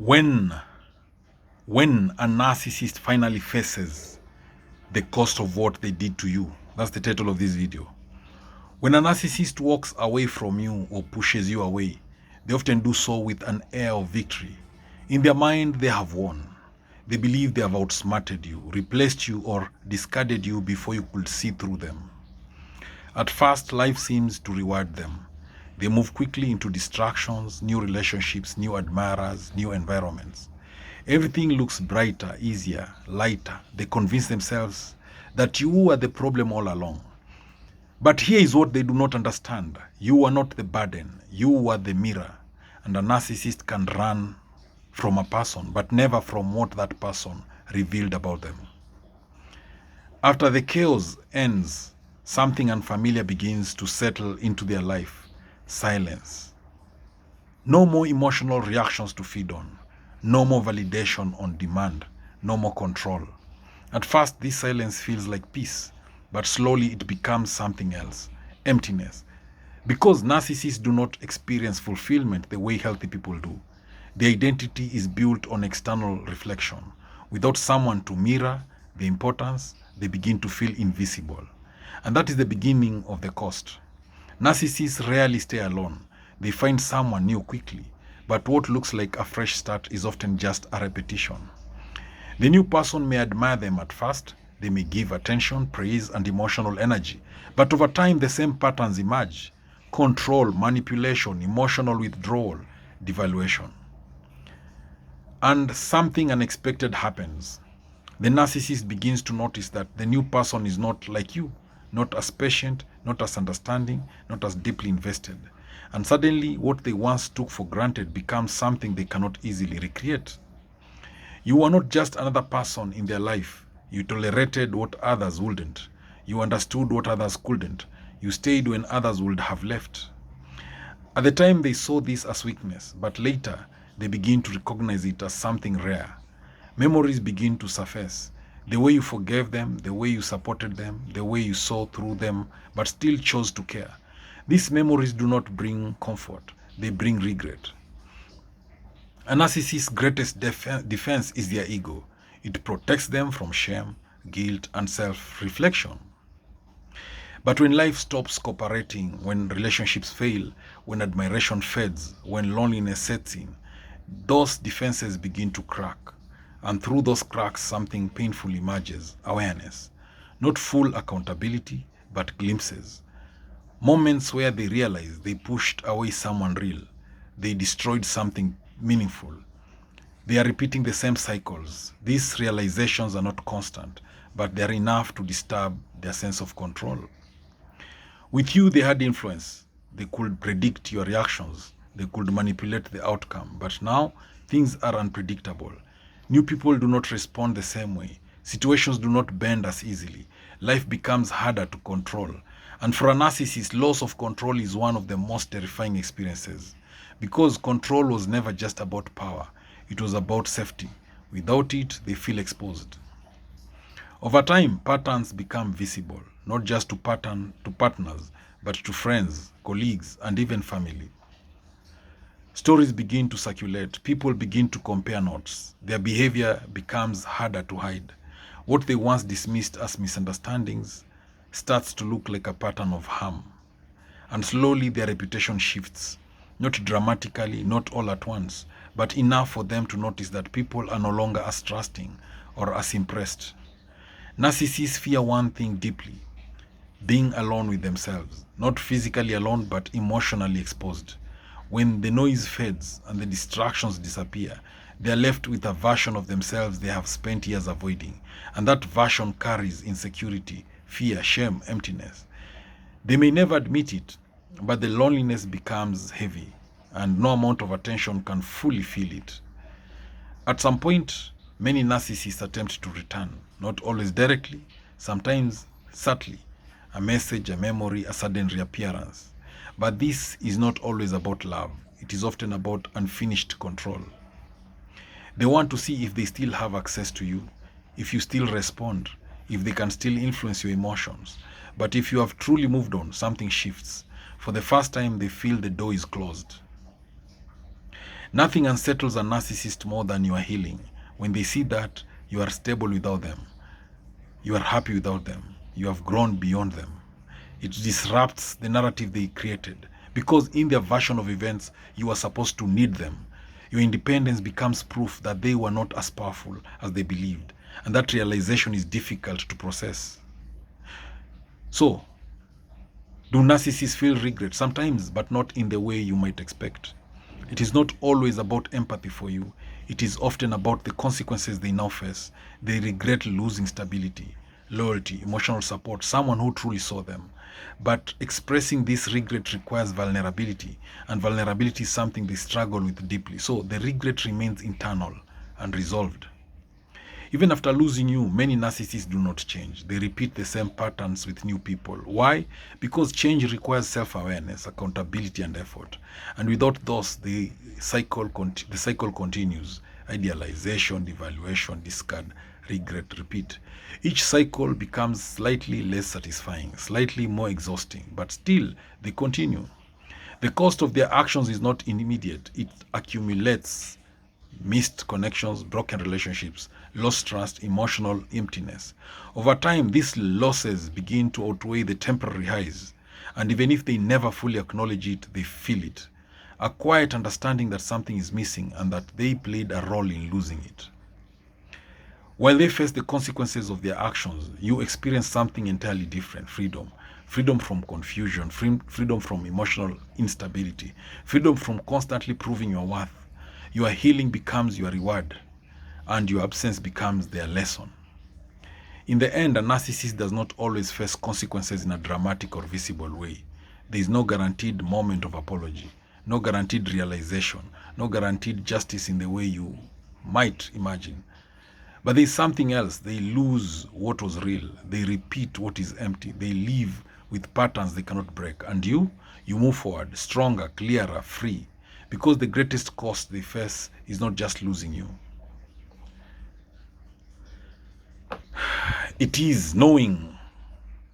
When when a narcissist finally faces the cost of what they did to you, that's the title of this video. When a narcissist walks away from you or pushes you away, they often do so with an air of victory. In their mind, they have won. They believe they have outsmarted you, replaced you, or discarded you before you could see through them. At first, life seems to reward them. They move quickly into distractions, new relationships, new admirers, new environments. Everything looks brighter, easier, lighter. They convince themselves that you are the problem all along. But here is what they do not understand. You are not the burden. You are the mirror. And a narcissist can run from a person, but never from what that person revealed about them. After the chaos ends, something unfamiliar begins to settle into their life. Silence. No more emotional reactions to feed on. No more validation on demand. No more control. At first, this silence feels like peace, but slowly it becomes something else. Emptiness. Because narcissists do not experience fulfillment the way healthy people do. Their identity is built on external reflection. Without someone to mirror the importance, they begin to feel invisible. And that is the beginning of the cost. Narcissists rarely stay alone. They find someone new quickly. But what looks like a fresh start is often just a repetition. The new person may admire them at first. They may give attention, praise, and emotional energy. But over time, the same patterns emerge. Control, manipulation, emotional withdrawal, devaluation. And something unexpected happens. The narcissist begins to notice that the new person is not like you, not as patient, not as understanding, not as deeply invested. And suddenly, what they once took for granted becomes something they cannot easily recreate. You are not just another person in their life. You tolerated what others wouldn't. You understood what others couldn't. You stayed when others would have left. At the time, they saw this as weakness, but later, they begin to recognize it as something rare. Memories begin to surface. The way you forgave them, the way you supported them, the way you saw through them, but still chose to care. These memories do not bring comfort. They bring regret. A narcissist's greatest defense is their ego. It protects them from shame, guilt, and self-reflection. But when life stops cooperating, when relationships fail, when admiration fades, when loneliness sets in, those defenses begin to crack. And through those cracks, something painful emerges: awareness. Not full accountability, but glimpses. Moments where they realize they pushed away someone real. They destroyed something meaningful. They are repeating the same cycles. These realizations are not constant, but they are enough to disturb their sense of control. With you, they had influence. They could predict your reactions. They could manipulate the outcome. But now, things are unpredictable. New people do not respond the same way. Situations do not bend as easily. Life becomes harder to control. And for a narcissist, loss of control is one of the most terrifying experiences. Because control was never just about power. It was about safety. Without it, they feel exposed. Over time, patterns become visible, not just to partners, but to friends, colleagues, and even family. Stories begin to circulate. People begin to compare notes. Their behavior becomes harder to hide. What they once dismissed as misunderstandings starts to look like a pattern of harm. And slowly their reputation shifts. Not dramatically, not all at once, but enough for them to notice that people are no longer as trusting or as impressed. Narcissists fear one thing deeply: being alone with themselves. Not physically alone, but emotionally exposed. When the noise fades and the distractions disappear, they are left with a version of themselves they have spent years avoiding. And that version carries insecurity, fear, shame, emptiness. They may never admit it, but the loneliness becomes heavy, and no amount of attention can fully fill it. At some point, many narcissists attempt to return, not always directly, sometimes subtly. A message, a memory, a sudden reappearance. But this is not always about love. It is often about unfinished control. They want to see if they still have access to you, if you still respond, if they can still influence your emotions. But if you have truly moved on, something shifts. For the first time, they feel the door is closed. Nothing unsettles a narcissist more than your healing. When they see that you are stable without them, you are happy without them, you have grown beyond them, it disrupts the narrative they created. Because in their version of events, you are supposed to need them. Your independence becomes proof that they were not as powerful as they believed. And that realization is difficult to process. So, do narcissists feel regret? Sometimes, but not in the way you might expect. It is not always about empathy for you. It is often about the consequences they now face. They regret losing stability, loyalty, emotional support, someone who truly saw them. But expressing this regret requires vulnerability, and vulnerability is something they struggle with deeply. So the regret remains internal and resolved. Even after losing you, many narcissists do not change. They repeat the same patterns with new people. Why? Because change requires self-awareness, accountability, and effort. And without those, the cycle continues. Idealization, devaluation, discard, regret, repeat. Each cycle becomes slightly less satisfying, slightly more exhausting, but still they continue. The cost of their actions is not immediate. It accumulates. Missed connections, broken relationships, lost trust, emotional emptiness. Over time, these losses begin to outweigh the temporary highs. And even if they never fully acknowledge it, they feel it. A quiet understanding that something is missing and that they played a role in losing it. While they face the consequences of their actions, you experience something entirely different: freedom. Freedom from confusion, freedom from emotional instability, freedom from constantly proving your worth. Your healing becomes your reward, and your absence becomes their lesson. In the end, a narcissist does not always face consequences in a dramatic or visible way. There is no guaranteed moment of apology, no guaranteed realization, no guaranteed justice in the way you might imagine. But there is something else. They lose what was real. They repeat what is empty. They live with patterns they cannot break. And you move forward, stronger, clearer, free. Because the greatest cost they face is not just losing you. It is knowing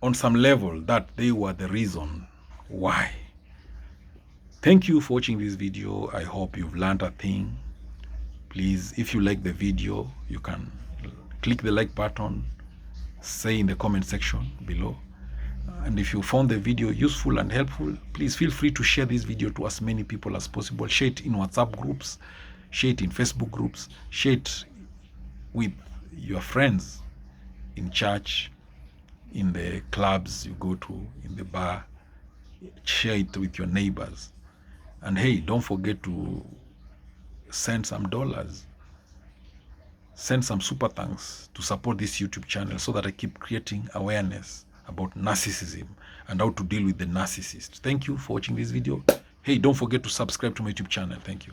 on some level that they were the reason why. Thank you for watching this video. I hope you've learned a thing. Please, if you like the video, you can click the like button, say in the comment section below. And if you found the video useful and helpful, please feel free to share this video to as many people as possible. Share it in WhatsApp groups, share it in Facebook groups, share it with your friends in church, in the clubs you go to, in the bar. Share it with your neighbors. And hey, don't forget to send some dollars, send some super thanks to support this YouTube channel so that I keep creating awareness about narcissism and how to deal with the narcissist. Thank you for watching this video. Hey, don't forget to subscribe to my YouTube channel. Thank you.